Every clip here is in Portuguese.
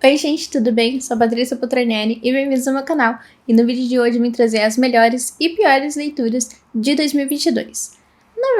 Oi gente, tudo bem? Sou a Patrícia Potranelli e bem-vindos ao meu canal. E no vídeo de hoje eu vim trazer as melhores e piores leituras de 2022. Na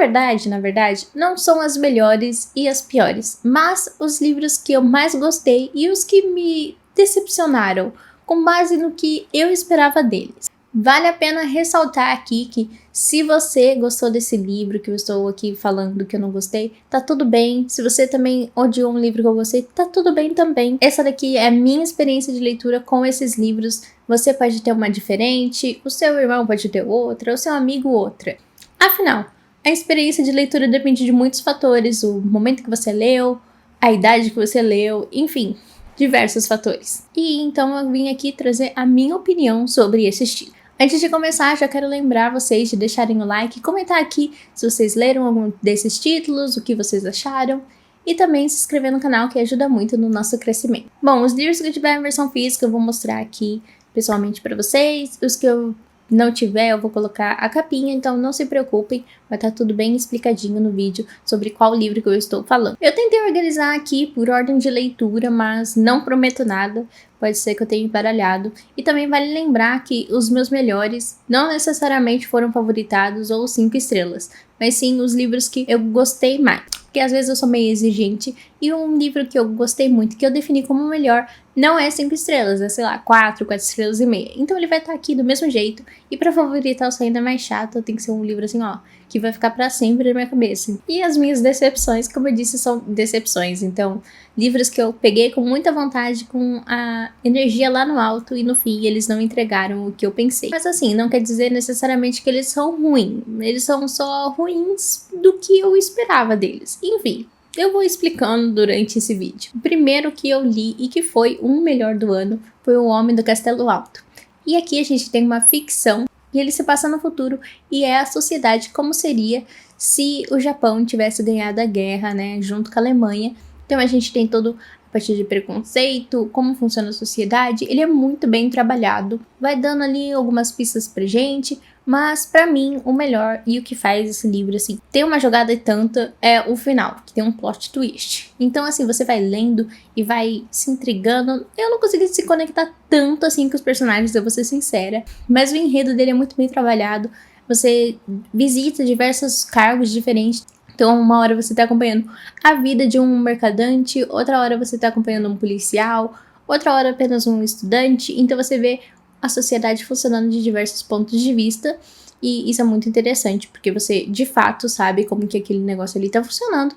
verdade, não são as melhores e as piores, mas os livros que eu mais gostei e os que me decepcionaram, com base no que eu esperava deles. Vale a pena ressaltar aqui que se você gostou desse livro que eu estou aqui falando que eu não gostei, tá tudo bem. Se você também odiou um livro que eu gostei, tá tudo bem também. Essa daqui é a minha experiência de leitura com esses livros. Você pode ter uma diferente, o seu irmão pode ter outra, o seu amigo outra. Afinal, a experiência de leitura depende de muitos fatores, o momento que você leu, a idade que você leu, enfim, diversos fatores. E então eu vim aqui trazer a minha opinião sobre esse estilo. Antes de começar, já quero lembrar vocês de deixarem o like e comentar aqui se vocês leram algum desses títulos, o que vocês acharam, e também se inscrever no canal, que ajuda muito no nosso crescimento. Bom, os livros que eu tiver em versão física eu vou mostrar aqui pessoalmente para vocês, os que eu não tiver eu vou colocar a capinha, então não se preocupem, vai estar tudo bem explicadinho no vídeo sobre qual livro que eu estou falando. Eu tentei organizar aqui por ordem de leitura, mas não prometo nada, pode ser que eu tenha embaralhado. E também vale lembrar que os meus melhores não necessariamente foram favoritados ou 5 estrelas, mas sim os livros que eu gostei mais. Porque às vezes eu sou meio exigente e um livro que eu gostei muito, que eu defini como melhor, não é 5 estrelas, é sei lá, 4 estrelas e meia. Então ele vai estar aqui do mesmo jeito. E pra favoritar eu sou ainda mais chato, tem que ser um livro assim, ó, que vai ficar pra sempre na minha cabeça. E as minhas decepções, como eu disse, são decepções. Então, livros que eu peguei com muita vontade, com a energia lá no alto e no fim eles não entregaram o que eu pensei. Mas assim, não quer dizer necessariamente que eles são ruins. Eles são só ruins do que eu esperava deles. Enfim, eu vou explicando durante esse vídeo. O primeiro que eu li e que foi o melhor do ano foi O Homem do Castelo Alto. E aqui a gente tem uma ficção e ele se passa no futuro e é a sociedade como seria se o Japão tivesse ganhado a guerra, né, junto com a Alemanha. Então a gente tem todo a partir de preconceito, como funciona a sociedade, ele é muito bem trabalhado, vai dando ali algumas pistas pra gente, mas pra mim o melhor e o que faz esse livro assim ter uma jogada e tanta é o final, que tem um plot twist. Então assim, você vai lendo e vai se intrigando. Eu não consegui se conectar tanto assim com os personagens, eu vou ser sincera, mas o enredo dele é muito bem trabalhado, você visita diversos cargos diferentes. Então, uma hora você tá acompanhando a vida de um mercadante, outra hora você tá acompanhando um policial, outra hora apenas um estudante. Então, você vê a sociedade funcionando de diversos pontos de vista. E isso é muito interessante, porque você, de fato, sabe como que aquele negócio ali tá funcionando.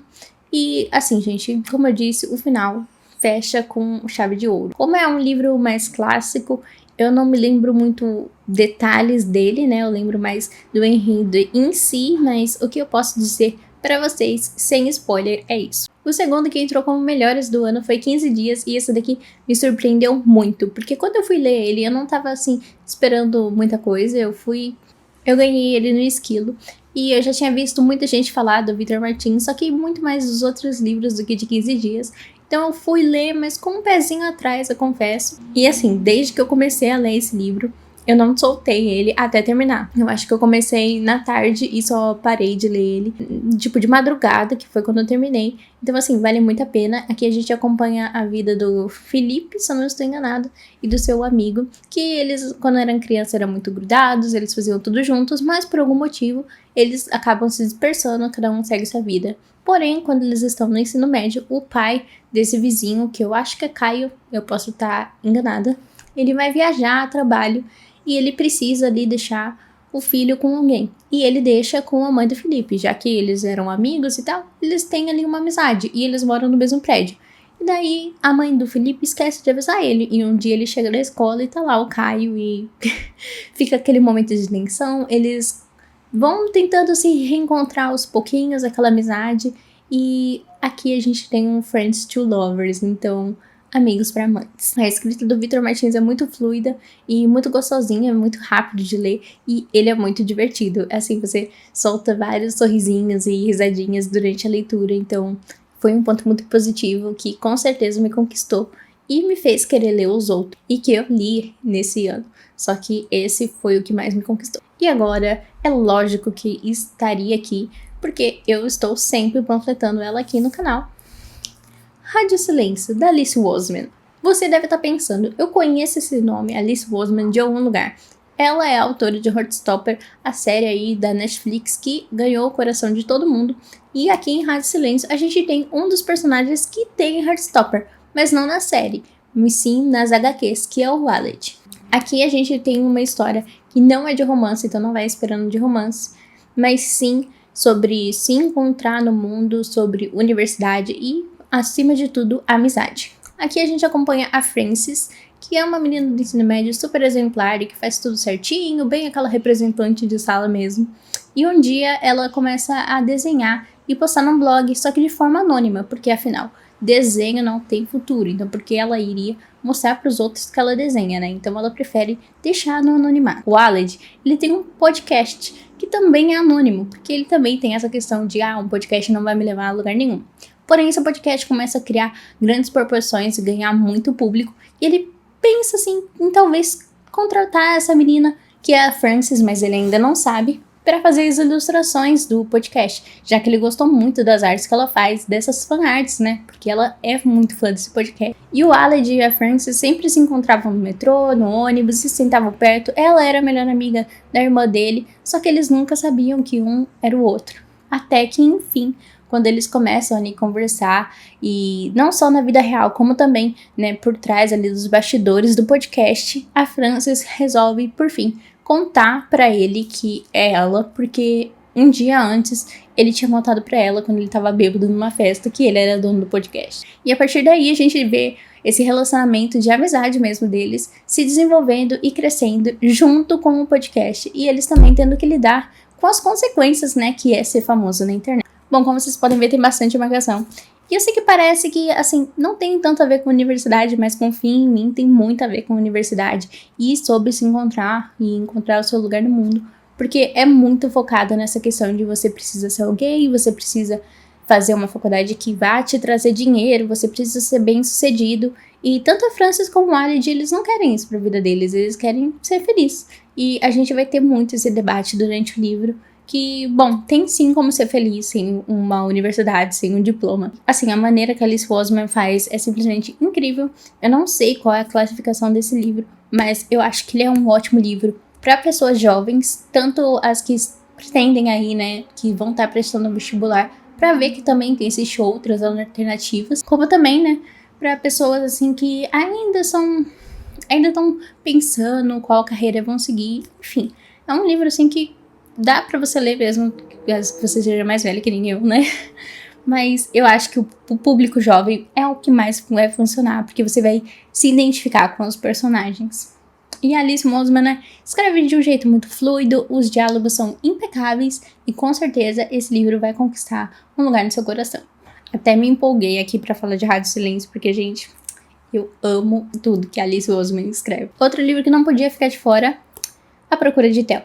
E, assim, gente, como eu disse, o final fecha com chave de ouro. Como é um livro mais clássico, eu não me lembro muito detalhes dele, né? Eu lembro mais do enredo em si, mas o que eu posso dizer para vocês, sem spoiler, é isso. O segundo que entrou como melhores do ano foi 15 Dias, e esse daqui me surpreendeu muito, porque quando eu fui ler ele, eu não tava assim, esperando muita coisa, eu ganhei ele no esquilo, e eu já tinha visto muita gente falar do Victor Martins, só que muito mais dos outros livros do que de 15 Dias, então eu fui ler, mas com um pezinho atrás, eu confesso, e assim, desde que eu comecei a ler esse livro, eu não soltei ele até terminar. Eu acho que eu comecei na tarde e só parei de ler ele, tipo, de madrugada, que foi quando eu terminei. Então, assim, vale muito a pena. Aqui a gente acompanha a vida do Felipe, se eu não estou enganado, e do seu amigo, que eles, quando eram crianças, eram muito grudados, eles faziam tudo juntos, mas por algum motivo, eles acabam se dispersando, cada um segue sua vida. Porém, quando eles estão no ensino médio, o pai desse vizinho, que eu acho que é Caio, eu posso estar enganada, ele vai viajar a trabalho, e ele precisa ali deixar o filho com alguém. E ele deixa com a mãe do Felipe, já que eles eram amigos e tal, eles têm ali uma amizade e eles moram no mesmo prédio. E daí a mãe do Felipe esquece de avisar ele. E um dia ele chega na escola e tá lá o Caio e fica aquele momento de tensão. Eles vão tentando se reencontrar aos pouquinhos, aquela amizade. E aqui a gente tem um Friends to Lovers, então amigos para amantes. A escrita do Victor Martins é muito fluida e muito gostosinha, é muito rápido de ler e ele é muito divertido. Assim, você solta vários sorrisinhos e risadinhas durante a leitura, então foi um ponto muito positivo que com certeza me conquistou e me fez querer ler os outros e que eu li nesse ano. Só que esse foi o que mais me conquistou. E agora, é lógico que estaria aqui, porque eu estou sempre panfletando ela aqui no canal. Rádio Silêncio, da Alice Oseman. Você deve estar pensando, eu conheço esse nome, Alice Oseman, de algum lugar. Ela é a autora de Heartstopper, a série aí da Netflix que ganhou o coração de todo mundo. E aqui em Rádio Silêncio a gente tem um dos personagens que tem Heartstopper, mas não na série, mas sim nas HQs, que é o Waled. Aqui a gente tem uma história que não é de romance, então não vai esperando de romance, mas sim sobre se encontrar no mundo, sobre universidade e, acima de tudo, amizade. Aqui a gente acompanha a Frances, que é uma menina do ensino médio super exemplar e que faz tudo certinho, bem aquela representante de sala mesmo. E um dia ela começa a desenhar e postar num blog, só que de forma anônima, porque afinal, desenho não tem futuro, então porque ela iria mostrar para os outros que ela desenha, né? Então ela prefere deixar no anonimato. O Waled, ele tem um podcast que também é anônimo, porque ele também tem essa questão de, um podcast não vai me levar a lugar nenhum. Porém, esse podcast começa a criar grandes proporções e ganhar muito público. E ele pensa, assim, em talvez contratar essa menina, que é a Frances, mas ele ainda não sabe, para fazer as ilustrações do podcast. Já que ele gostou muito das artes que ela faz, dessas fanarts, né? Porque ela é muito fã desse podcast. E o Waled e a Frances sempre se encontravam no metrô, no ônibus, se sentavam perto. Ela era a melhor amiga da irmã dele, só que eles nunca sabiam que um era o outro. Até que, enfim, quando eles começam a conversar, e não só na vida real, como também, né, por trás ali dos bastidores do podcast, a Frances resolve, por fim, contar pra ele que é ela, porque um dia antes ele tinha contado pra ela, quando ele tava bêbado numa festa, que ele era dono do podcast. E a partir daí a gente vê esse relacionamento de amizade mesmo deles se desenvolvendo e crescendo junto com o podcast, e eles também tendo que lidar com as consequências, né, que é ser famoso na internet. Bom, como vocês podem ver, tem bastante marcação. E eu sei que parece que, assim, não tem tanto a ver com universidade, mas confia em mim, tem muito a ver com universidade. E sobre se encontrar e encontrar o seu lugar no mundo. Porque é muito focada nessa questão de você precisa ser alguém, você precisa fazer uma faculdade que vá te trazer dinheiro, você precisa ser bem sucedido. E tanto a Frances como o Waled, eles não querem isso pra vida deles, eles querem ser felizes. E a gente vai ter muito esse debate durante o livro. Que, bom, tem sim como ser feliz sem uma universidade, sem um diploma. Assim, a maneira que a Alice Oseman faz é simplesmente incrível. Eu não sei qual é a classificação desse livro, mas eu acho que ele é um ótimo livro para pessoas jovens, tanto as que pretendem aí, né, que vão estar prestando vestibular, para ver que também tem existem outras alternativas, como também, né, para pessoas assim que ainda estão pensando qual carreira vão seguir, enfim. É um livro assim que dá pra você ler mesmo, caso você seja mais velho que nem eu, né? Mas eu acho que o público jovem é o que mais vai funcionar, porque você vai se identificar com os personagens. E a Alice Oseman, né, escreve de um jeito muito fluido, os diálogos são impecáveis e com certeza esse livro vai conquistar um lugar no seu coração. Até me empolguei aqui pra falar de Rádio Silêncio, porque, gente, eu amo tudo que a Alice Oseman escreve. Outro livro que não podia ficar de fora, A Procura de Theo.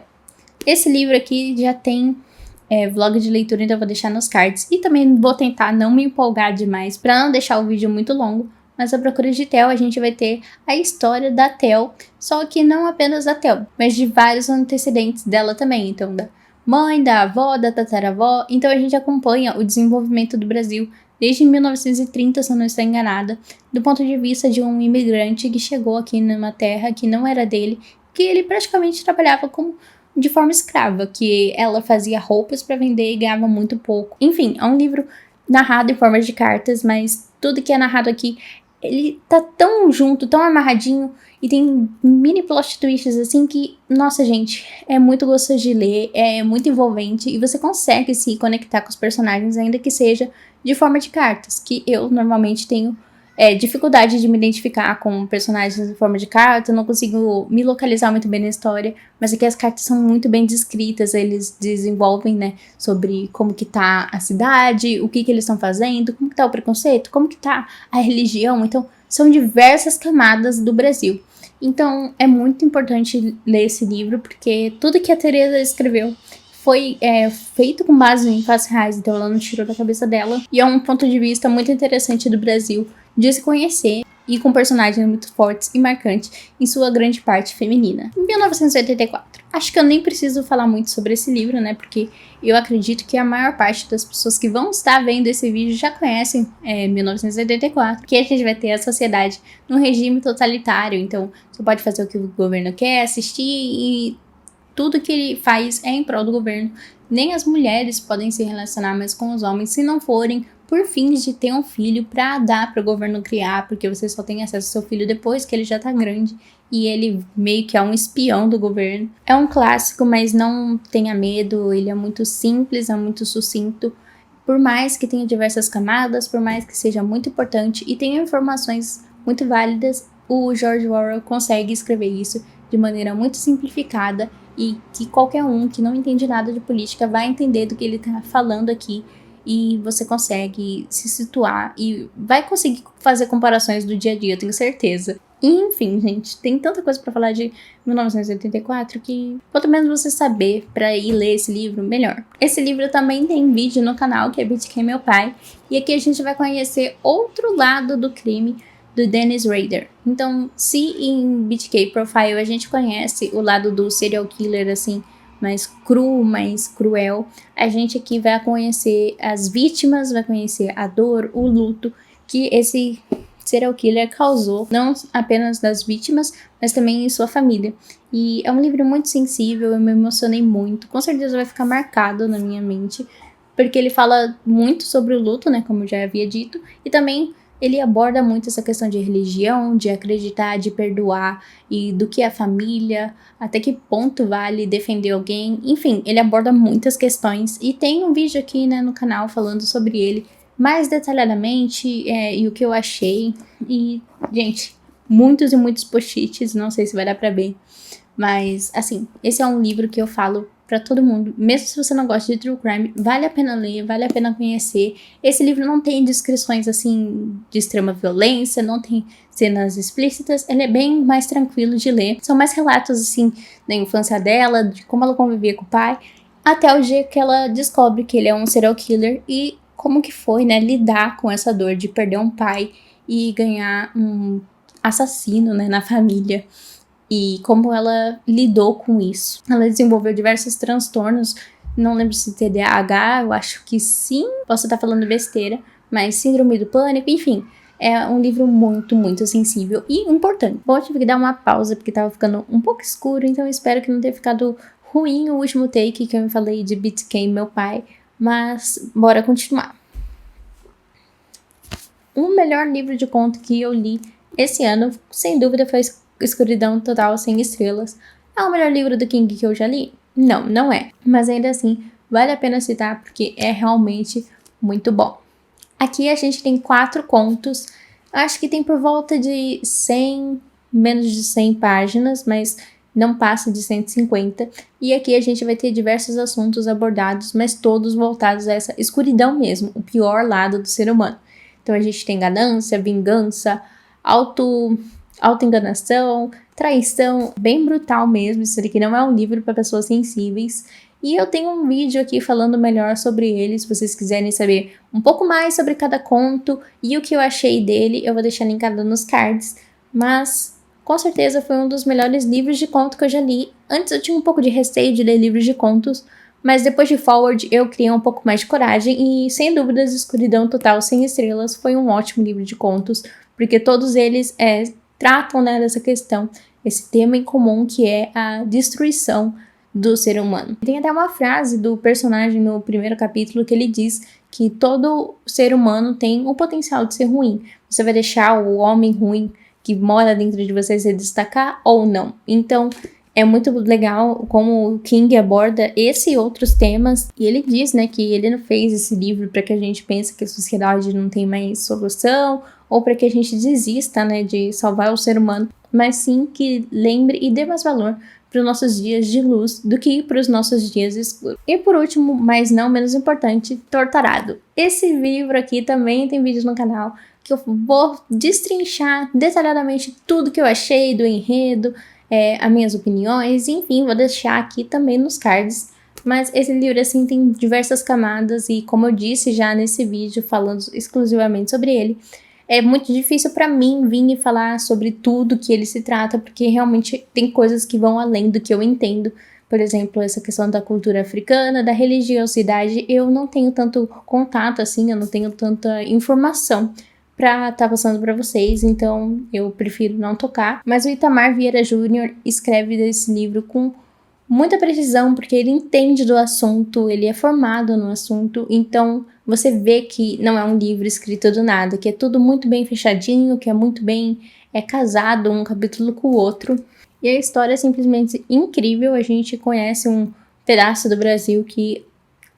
Esse livro aqui já tem vlog de leitura, então eu vou deixar nos cards. E também vou tentar não me empolgar demais para não deixar o vídeo muito longo. Mas A Procura de Theo, a gente vai ter a história da Theo, só que não apenas da Theo, mas de vários antecedentes dela também. Então, da mãe, da avó, da tataravó. Então a gente acompanha o desenvolvimento do Brasil desde 1930, se eu não estou enganada, do ponto de vista de um imigrante que chegou aqui numa terra que não era dele, que ele praticamente trabalhava de forma escrava, que ela fazia roupas para vender e ganhava muito pouco. Enfim, é um livro narrado em forma de cartas, mas tudo que é narrado aqui, ele tá tão junto, tão amarradinho, e tem mini plot twists assim que, nossa gente, é muito gostoso de ler, é muito envolvente, e você consegue se conectar com os personagens, ainda que seja de forma de cartas, que eu normalmente tenho dificuldade de me identificar com personagens em forma de carta, eu não consigo me localizar muito bem na história, mas aqui as cartas são muito bem descritas, eles desenvolvem, né, sobre como que tá a cidade, o que eles estão fazendo, como que tá o preconceito, como que tá a religião, então são diversas camadas do Brasil. Então é muito importante ler esse livro, porque tudo que a Teresa escreveu foi feito com base em fatos reais, então ela não tirou da cabeça dela. E é um ponto de vista muito interessante do Brasil de se conhecer. e com personagens muito fortes e marcantes, em sua grande parte feminina. 1984. Acho que eu nem preciso falar muito sobre esse livro, né, porque eu acredito que a maior parte das pessoas que vão estar vendo esse vídeo já conhecem 1984, que a gente vai ter a sociedade num regime totalitário, então você pode fazer o que o governo quer, assistir e tudo que ele faz é em prol do governo. Nem as mulheres podem se relacionar mais com os homens se não forem por fins de ter um filho para dar para o governo criar, porque você só tem acesso ao seu filho depois que ele já tá grande e ele meio que é um espião do governo. É um clássico, mas não tenha medo, ele é muito simples, é muito sucinto. Por mais que tenha diversas camadas, por mais que seja muito importante e tenha informações muito válidas, o George Orwell consegue escrever isso de maneira muito simplificada e que qualquer um que não entende nada de política vai entender do que ele tá falando aqui e você consegue se situar e vai conseguir fazer comparações do dia a dia, eu tenho certeza. E, enfim, gente, tem tanta coisa pra falar de 1984 que quanto menos você saber pra ir ler esse livro, melhor. Esse livro também tem vídeo no canal, que é BTK Meu Pai, e aqui a gente vai conhecer outro lado do crime do Dennis Rader. Então, se em BTK Profile a gente conhece o lado do serial killer, assim, mais cru, mais cruel, a gente aqui vai conhecer as vítimas, vai conhecer a dor, o luto que esse serial killer causou, não apenas das vítimas, mas também em sua família. E é um livro muito sensível, eu me emocionei muito, com certeza vai ficar marcado na minha mente, porque ele fala muito sobre o luto, né, como eu já havia dito, e também ele aborda muito essa questão de religião, de acreditar, de perdoar e do que é família, até que ponto vale defender alguém. Enfim, ele aborda muitas questões e tem um vídeo aqui, né, no canal falando sobre ele mais detalhadamente e o que eu achei. E, gente, muitos e muitos post-its, não sei se vai dar pra ver. Mas, assim, esse é um livro que eu falo pra todo mundo, mesmo se você não gosta de true crime, vale a pena ler, vale a pena conhecer. Esse livro não tem descrições, assim, de extrema violência, não tem cenas explícitas, ele é bem mais tranquilo de ler. São mais relatos, assim, da infância dela, de como ela convivia com o pai, até o dia que ela descobre que ele é um serial killer e como que foi, né, lidar com essa dor de perder um pai e ganhar um assassino, né, na família. E como ela lidou com isso. Ela desenvolveu diversos transtornos, não lembro se TDAH, eu acho que sim, posso estar falando besteira, mas síndrome do pânico, enfim. É um livro muito, muito sensível e importante. Bom, eu tive que dar uma pausa porque tava ficando um pouco escuro, então eu espero que não tenha ficado ruim o último take que eu falei de BTK Meu Pai, mas bora continuar. O melhor livro de conto que eu li esse ano, sem dúvida, foi Escuridão Total Sem Estrelas. É o melhor livro do King que eu já li? Não, não é. Mas ainda assim, vale a pena citar porque é realmente muito bom. Aqui a gente tem 4 contos. Acho que tem por volta de 100, menos de 100 páginas, mas não passa de 150. E aqui a gente vai ter diversos assuntos abordados, mas todos voltados a essa escuridão mesmo, o pior lado do ser humano. Então a gente tem ganância, vingança, autoenganação, traição, bem brutal mesmo. Isso daqui não é um livro para pessoas sensíveis. E eu tenho um vídeo aqui falando melhor sobre ele, se vocês quiserem saber um pouco mais sobre cada conto e o que eu achei dele, eu vou deixar linkado nos cards. Mas, com certeza, foi um dos melhores livros de conto que eu já li. Antes eu tinha um pouco de receio de ler livros de contos, mas depois de Forward eu criei um pouco mais de coragem e, sem dúvidas, Escuridão Total Sem Estrelas foi um ótimo livro de contos, porque todos eles tratam, né, dessa questão, esse tema em comum que é a destruição do ser humano. Tem até uma frase do personagem no primeiro capítulo que ele diz que todo ser humano tem o potencial de ser ruim. Você vai deixar o homem ruim que mora dentro de você se destacar ou não? Então, é muito legal como o King aborda esse e outros temas. E ele diz, né, que ele não fez esse livro para que a gente pense que a sociedade não tem mais solução ou para que a gente desista, né, de salvar o ser humano, mas sim que lembre e dê mais valor para os nossos dias de luz do que para os nossos dias escuros. E por último, mas não menos importante, Torturado. Esse livro aqui também tem vídeo no canal que eu vou destrinchar detalhadamente tudo que eu achei do enredo, as minhas opiniões, enfim, vou deixar aqui também nos cards. Mas esse livro, assim, tem diversas camadas e, como eu disse já nesse vídeo, falando exclusivamente sobre ele, é muito difícil pra mim vir e falar sobre tudo que ele se trata, porque realmente tem coisas que vão além do que eu entendo. Por exemplo, essa questão da cultura africana, da religiosidade, eu não tenho tanto contato assim, eu não tenho tanta informação pra estar passando pra vocês, então eu prefiro não tocar. Mas o Itamar Vieira Júnior escreve desse livro com muita precisão, porque ele entende do assunto, ele é formado no assunto, então você vê que não é um livro escrito do nada, que é tudo muito bem fechadinho, que é muito bem casado um capítulo com o outro. E a história é simplesmente incrível, a gente conhece um pedaço do Brasil que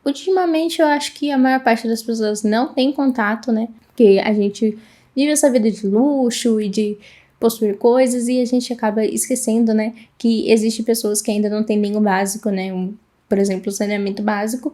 ultimamente eu acho que a maior parte das pessoas não tem contato, né? Porque a gente vive essa vida de luxo e de possuir coisas e a gente acaba esquecendo, né, que existem pessoas que ainda não têm nem o básico, né, por exemplo, o saneamento básico,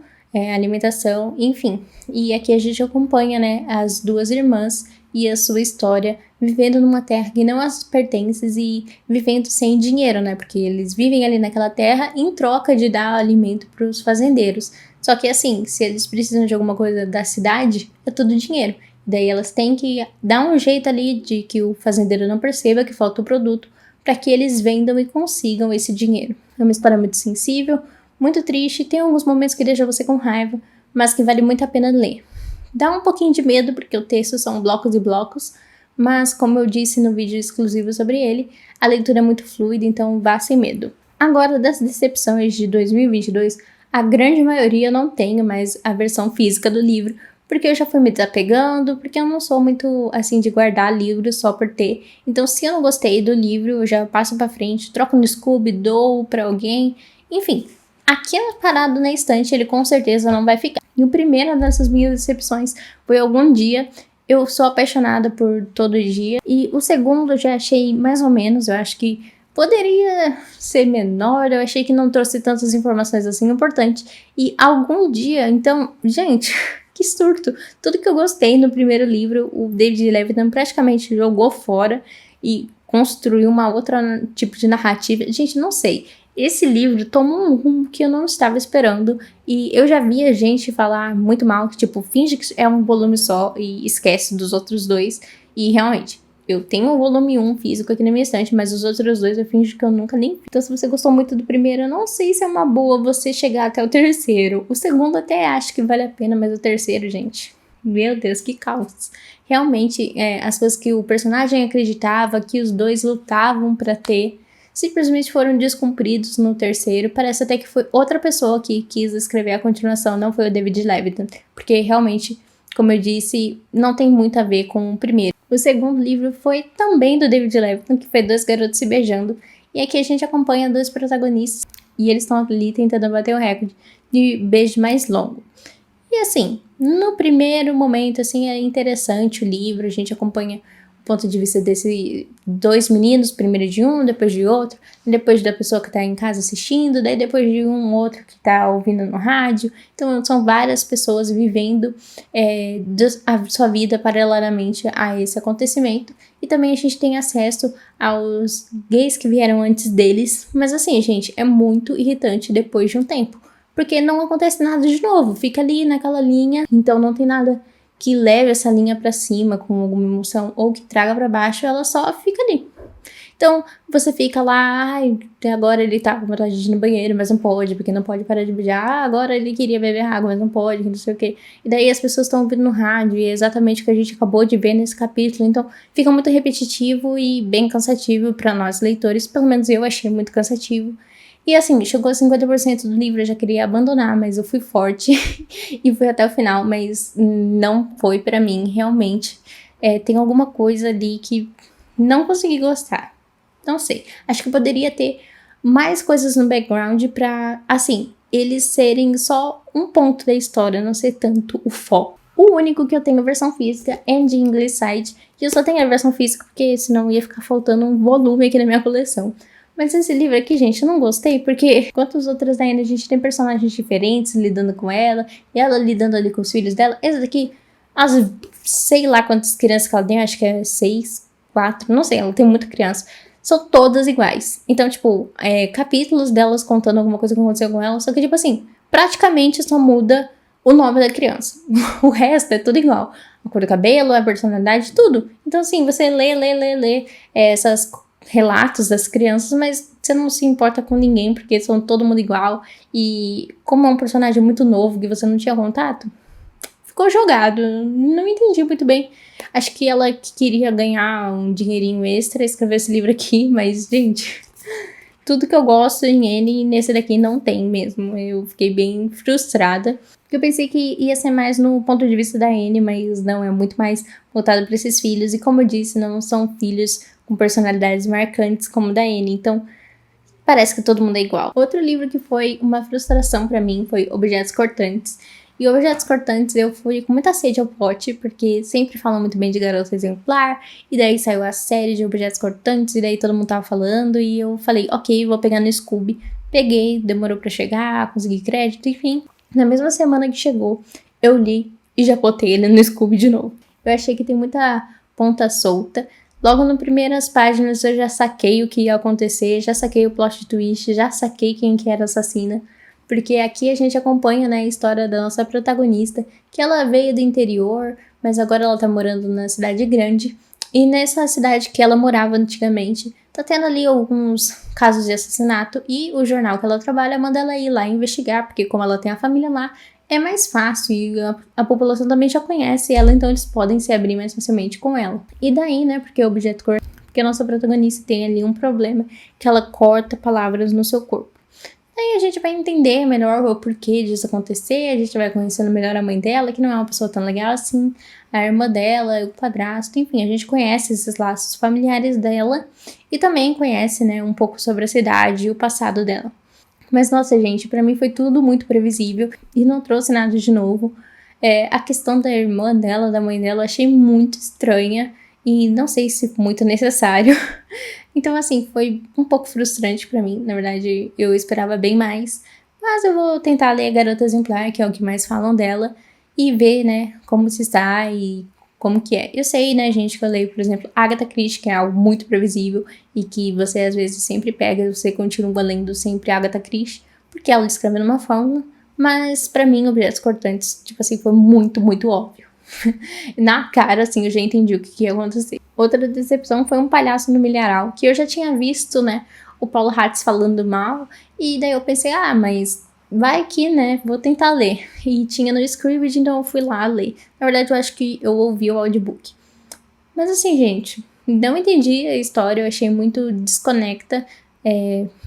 alimentação, enfim. E aqui a gente acompanha, né, as duas irmãs e a sua história vivendo numa terra que não as pertence e vivendo sem dinheiro, né, porque eles vivem ali naquela terra em troca de dar alimento para os fazendeiros. Só que assim, se eles precisam de alguma coisa da cidade, é tudo dinheiro. Daí elas têm que dar um jeito ali de que o fazendeiro não perceba que falta o produto para que eles vendam e consigam esse dinheiro. É uma história muito sensível, muito triste, tem alguns momentos que deixa você com raiva, mas que vale muito a pena ler. Dá um pouquinho de medo porque o texto são blocos e blocos, mas como eu disse no vídeo exclusivo sobre ele, a leitura é muito fluida, então vá sem medo. Agora, das decepções de 2022, a grande maioria não tem mais a versão física do livro, porque eu já fui me desapegando, porque eu não sou muito, assim, de guardar livros só por ter. Então, se eu não gostei do livro, eu já passo pra frente, troco no Scooby, dou pra alguém. Enfim, aquele parado na estante, ele com certeza não vai ficar. E o primeiro dessas minhas decepções foi Algum Dia. Eu sou apaixonada por Todo Dia. E o segundo eu já achei mais ou menos, eu acho que poderia ser menor, eu achei que não trouxe tantas informações assim importantes. E Algum Dia, então, gente... Que surto! Tudo que eu gostei no primeiro livro, o David Levitan praticamente jogou fora e construiu uma outra tipo de narrativa. Gente, não sei. Esse livro tomou um rumo que eu não estava esperando e eu já via gente falar muito mal, que tipo, finge que é um volume só e esquece dos outros dois. E realmente, eu tenho o volume 1 físico aqui na minha estante, mas os outros dois eu finjo que eu nunca nem vi. Então, se você gostou muito do primeiro, eu não sei se é uma boa você chegar até o terceiro. O segundo até acho que vale a pena, mas o terceiro, gente... Meu Deus, que caos. Realmente, as coisas que o personagem acreditava, que os dois lutavam pra ter, simplesmente foram descumpridos no terceiro. Parece até que foi outra pessoa que quis escrever a continuação, não foi o David Levitan. Porque realmente, como eu disse, não tem muito a ver com o primeiro. O segundo livro foi também do David Levitan, que foi Dois Garotos Se Beijando. E aqui a gente acompanha dois protagonistas e eles estão ali tentando bater o recorde de beijo mais longo. E assim, no primeiro momento, assim, é interessante o livro, a gente acompanha o ponto de vista desses dois meninos, primeiro de um, depois de outro, depois da pessoa que tá em casa assistindo, daí depois de um outro que tá ouvindo no rádio. Então são várias pessoas vivendo a sua vida paralelamente a esse acontecimento. E também a gente tem acesso aos gays que vieram antes deles. Mas assim, gente, é muito irritante depois de um tempo. Porque não acontece nada de novo, fica ali naquela linha, então não tem nada que leve essa linha pra cima com alguma emoção ou que traga pra baixo, ela só fica ali. Então você fica lá, ai, agora ele tá com vontade de ir no banheiro, mas não pode, porque não pode parar de beijar. Ah, agora ele queria beber água, mas não pode, não sei o quê. E daí as pessoas estão ouvindo no rádio, e é exatamente o que a gente acabou de ver nesse capítulo. Então fica muito repetitivo e bem cansativo pra nós leitores, pelo menos eu achei muito cansativo. E assim, chegou a 50% do livro, eu já queria abandonar, mas eu fui forte e fui até o final, mas não foi pra mim, realmente. Tem alguma coisa ali que não consegui gostar. Não sei, acho que poderia ter mais coisas no background pra, assim, eles serem só um ponto da história, não ser tanto o foco. O único que eu tenho versão física é de English Side, e eu só tenho a versão física porque senão ia ficar faltando um volume aqui na minha coleção. Mas esse livro aqui, gente, eu não gostei, porque enquanto os outros ainda a gente tem personagens diferentes lidando com ela, e ela lidando ali com os filhos dela, esse daqui, as sei lá quantas crianças que ela tem, acho que é 6, 4, não sei, ela tem muita criança, são todas iguais. Então, tipo, capítulos delas contando alguma coisa que aconteceu com ela, só que, tipo assim, praticamente só muda o nome da criança. O resto é tudo igual. A cor do cabelo, a personalidade, tudo. Então, assim, você lê esses relatos das crianças, mas você não se importa com ninguém, porque são todo mundo igual. E como é um personagem muito novo que você não tinha contato, ficou jogado. Não entendi muito bem. Acho que ela queria ganhar um dinheirinho extra, escrever esse livro aqui, mas, gente, tudo que eu gosto em N, nesse daqui não tem mesmo. Eu fiquei bem frustrada. Porque eu pensei que ia ser mais no ponto de vista da N, mas não, é muito mais voltado para esses filhos. E como eu disse, não são filhos com personalidades marcantes como o da N. Então, parece que todo mundo é igual. Outro livro que foi uma frustração pra mim foi Objetos Cortantes. E Objetos Cortantes eu fui com muita sede ao pote, porque sempre falam muito bem de Garota Exemplar, e daí saiu a série de Objetos Cortantes, e daí todo mundo tava falando, e eu falei, ok, vou pegar no Scooby. Peguei, demorou pra chegar, consegui crédito, enfim. Na mesma semana que chegou, eu li e já botei ele no Scooby de novo. Eu achei que tem muita ponta solta. Logo nas primeiras páginas eu já saquei o que ia acontecer, já saquei o plot twist, já saquei quem que era a assassina. Porque aqui a gente acompanha, né, a história da nossa protagonista, que ela veio do interior, mas agora ela tá morando na cidade grande. E nessa cidade que ela morava antigamente, tá tendo ali alguns casos de assassinato e o jornal que ela trabalha manda ela ir lá investigar, porque como ela tem a família lá, é mais fácil e a população também já conhece ela, então eles podem se abrir mais facilmente com ela. E daí, né, porque a nossa protagonista tem ali um problema, que ela corta palavras no seu corpo. Daí a gente vai entender melhor o porquê disso acontecer, a gente vai conhecendo melhor a mãe dela, que não é uma pessoa tão legal assim, a irmã dela, o padrasto, enfim, a gente conhece esses laços familiares dela e também conhece, né, um pouco sobre a cidade e o passado dela. Mas, nossa, gente, pra mim foi tudo muito previsível e não trouxe nada de novo. A questão da irmã dela, da mãe dela, eu achei muito estranha e não sei se muito necessário. Então, assim, foi um pouco frustrante pra mim. Na verdade, eu esperava bem mais. Mas eu vou tentar ler Garota Exemplar, que é o que mais falam dela, e ver, né, como se está e como que é. Eu sei, né, gente, que eu leio, por exemplo, Agatha Christie, que é algo muito previsível e que você, às vezes, sempre pega, você continua lendo sempre Agatha Christie, porque ela escreve numa fórmula, mas pra mim, Objetos Cortantes, tipo assim, foi muito, muito óbvio. Na cara, assim, eu já entendi o que ia acontecer. Outra decepção foi Um Palhaço no Milharal, que eu já tinha visto, né, o Paulo Hatz falando mal, e daí eu pensei, mas vai que, né, vou tentar ler. E tinha no Scribd, então eu fui lá ler. Na verdade, eu acho que eu ouvi o audiobook. Mas assim, gente, não entendi a história, eu achei muito desconecta,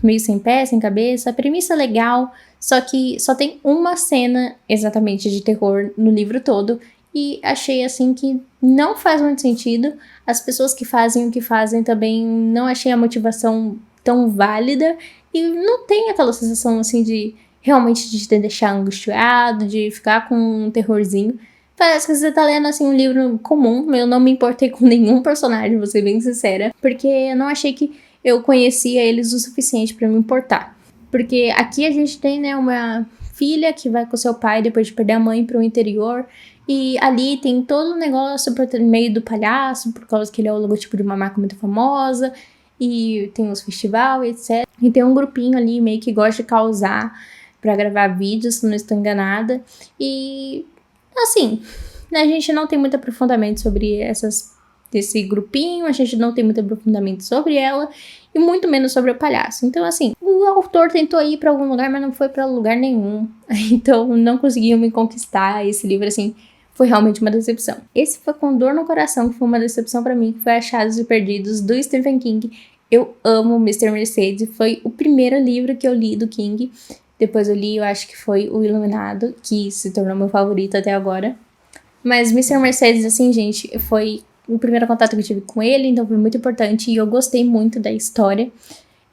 meio sem pé, sem cabeça. A premissa é legal, só que só tem uma cena exatamente de terror no livro todo, e achei assim que não faz muito sentido. As pessoas que fazem o que fazem também não achei a motivação tão válida, e não tem aquela sensação assim de realmente de te deixar angustiado, de ficar com um terrorzinho. Parece que você tá lendo assim um livro comum. Eu não me importei com nenhum personagem, vou ser bem sincera, porque eu não achei que eu conhecia eles o suficiente pra me importar. Porque aqui a gente tem, né, uma filha que vai com seu pai depois de perder a mãe pro interior, e ali tem todo um negócio por meio do palhaço, por causa que ele é o logotipo de uma marca muito famosa, e tem os festivais, etc. E tem um grupinho ali meio que gosta de causar pra gravar vídeos, se não estou enganada. E, assim, a gente não tem muito aprofundamento sobre esse grupinho, a gente não tem muito aprofundamento sobre ela, e muito menos sobre o palhaço. Então, assim, o autor tentou ir pra algum lugar, mas não foi pra lugar nenhum. Então, não conseguiu me conquistar. Esse livro, assim, foi realmente uma decepção. Esse foi Com Dor no Coração, que foi uma decepção pra mim, que foi Achados e Perdidos, do Stephen King. Eu amo Mr. Mercedes, foi o primeiro livro que eu li do King. Depois eu li, eu acho que foi O Iluminado, que se tornou meu favorito até agora. Mas Mr. Mercedes, assim, gente, foi o primeiro contato que eu tive com ele, então foi muito importante e eu gostei muito da história.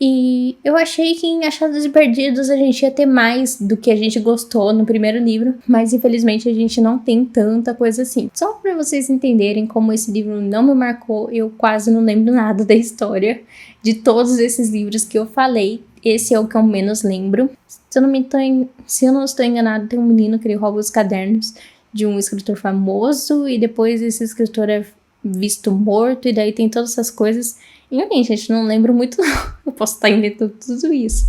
E eu achei que em Achados e Perdidos a gente ia ter mais do que a gente gostou no primeiro livro, mas infelizmente a gente não tem tanta coisa assim. Só pra vocês entenderem como esse livro não me marcou, eu quase não lembro nada da história. De todos esses livros que eu falei, esse é o que eu menos lembro. Se eu não estou enganado, tem um menino que ele rouba os cadernos de um escritor famoso, e depois esse escritor é visto morto, e daí tem todas essas coisas. E, gente, não lembro muito não. Eu posso estar inventando tudo isso.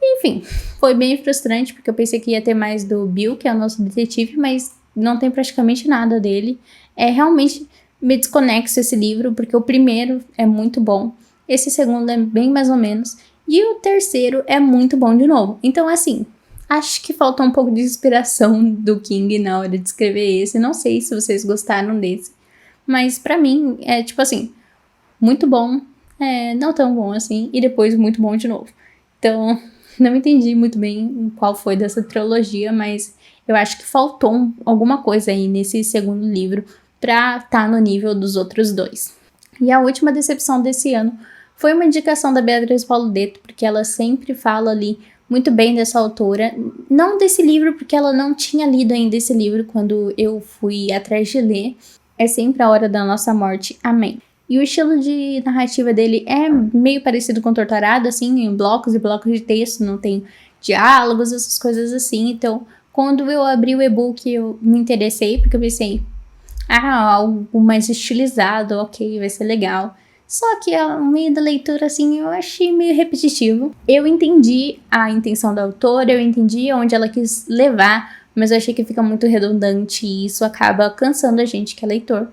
Enfim, foi bem frustrante, porque eu pensei que ia ter mais do Bill, que é o nosso detetive, mas não tem praticamente nada dele. É realmente me desconexo esse livro, porque o primeiro é muito bom, esse segundo é bem mais ou menos, e o terceiro é muito bom de novo. Então, assim, acho que faltou um pouco de inspiração do King na hora de escrever esse. Não sei se vocês gostaram desse, mas pra mim é tipo assim, muito bom, não tão bom assim, e depois muito bom de novo. Então, não entendi muito bem qual foi dessa trilogia, mas eu acho que faltou alguma coisa aí nesse segundo livro pra estar no nível dos outros dois. E a última decepção desse ano foi uma indicação da Beatriz Pauludeto, porque ela sempre fala ali muito bem dessa autora, não desse livro, porque ela não tinha lido ainda esse livro quando eu fui atrás de ler. É Sempre a Hora da Nossa Morte, Amém. E o estilo de narrativa dele é meio parecido com Torturado, assim, em blocos e blocos de texto, não tem diálogos, essas coisas assim. Então, quando eu abri o e-book, eu me interessei, porque eu pensei, algo mais estilizado, ok, vai ser legal. Só que ao meio da leitura, assim, eu achei meio repetitivo. Eu entendi a intenção da autora, eu entendi onde ela quis levar, mas eu achei que fica muito redundante e isso acaba cansando a gente que é leitor.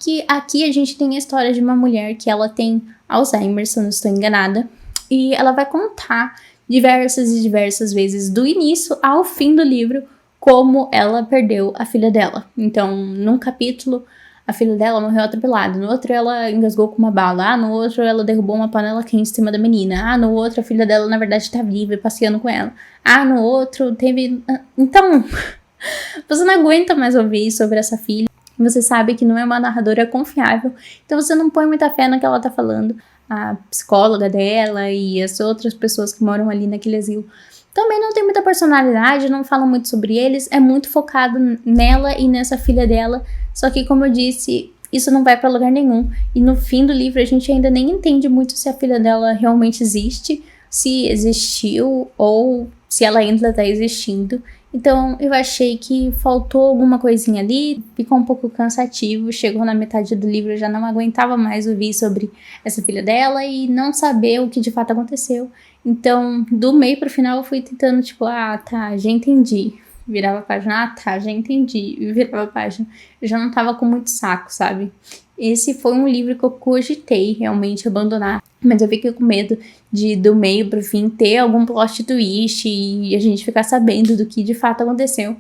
Que aqui a gente tem a história de uma mulher que ela tem Alzheimer, se eu não estou enganada, e ela vai contar diversas e diversas vezes, do início ao fim do livro, como ela perdeu a filha dela. Então, num capítulo, a filha dela morreu atropelada, no outro ela engasgou com uma bala, no outro ela derrubou uma panela quente em cima da menina, no outro a filha dela na verdade tá viva e passeando com ela, no outro teve... Então, você não aguenta mais ouvir sobre essa filha. Você sabe que não é uma narradora confiável, então você não põe muita fé no que ela tá falando. A psicóloga dela e as outras pessoas que moram ali naquele asilo também não tem muita personalidade, não falam muito sobre eles, é muito focado nela e nessa filha dela. Só que, como eu disse, isso não vai pra lugar nenhum. E no fim do livro a gente ainda nem entende muito se a filha dela realmente existe, se existiu ou se ela ainda tá existindo. Então eu achei que faltou alguma coisinha ali, ficou um pouco cansativo, chegou na metade do livro, eu já não aguentava mais ouvir sobre essa filha dela e não saber o que de fato aconteceu. Então, do meio pro final eu fui tentando, tipo, tá, já entendi. Virava a página, tá, já entendi. E virava a página. Eu já não tava com muito saco, sabe? Esse foi um livro que eu cogitei realmente abandonar, mas eu fiquei com medo de do meio pro fim ter algum plot twist e a gente ficar sabendo do que de fato aconteceu.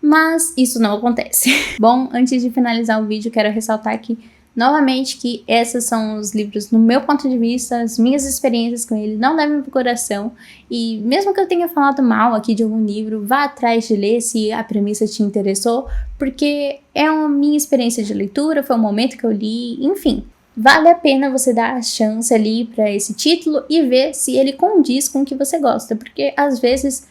Mas isso não acontece. Bom, antes de finalizar o vídeo, quero ressaltar aqui novamente que esses são os livros, no meu ponto de vista, as minhas experiências com ele, não levem pro coração. E mesmo que eu tenha falado mal aqui de algum livro, vá atrás de ler se a premissa te interessou, porque é a minha experiência de leitura, foi o momento que eu li, enfim. Vale a pena você dar a chance ali para esse título e ver se ele condiz com o que você gosta, porque às vezes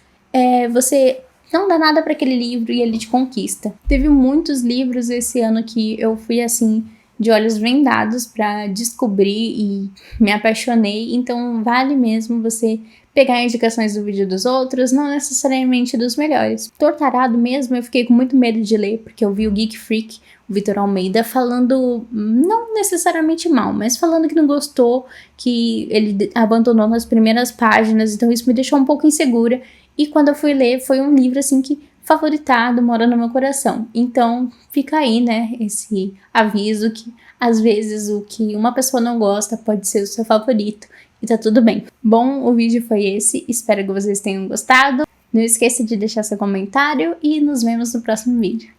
você não dá nada para aquele livro e ele te conquista. Teve muitos livros esse ano que eu fui assim, de olhos vendados para descobrir e me apaixonei, então vale mesmo você pegar indicações do vídeo dos outros, não necessariamente dos melhores. Torturado mesmo, eu fiquei com muito medo de ler, porque eu vi o Geek Freak, o Vitor Almeida, falando, não necessariamente mal, mas falando que não gostou, que ele abandonou nas primeiras páginas, então isso me deixou um pouco insegura, e quando eu fui ler, foi um livro assim que favoritado, mora no meu coração. Então, fica aí, né, esse aviso que às vezes o que uma pessoa não gosta pode ser o seu favorito e tá tudo bem. Bom, o vídeo foi esse, espero que vocês tenham gostado. Não esqueça de deixar seu comentário e nos vemos no próximo vídeo.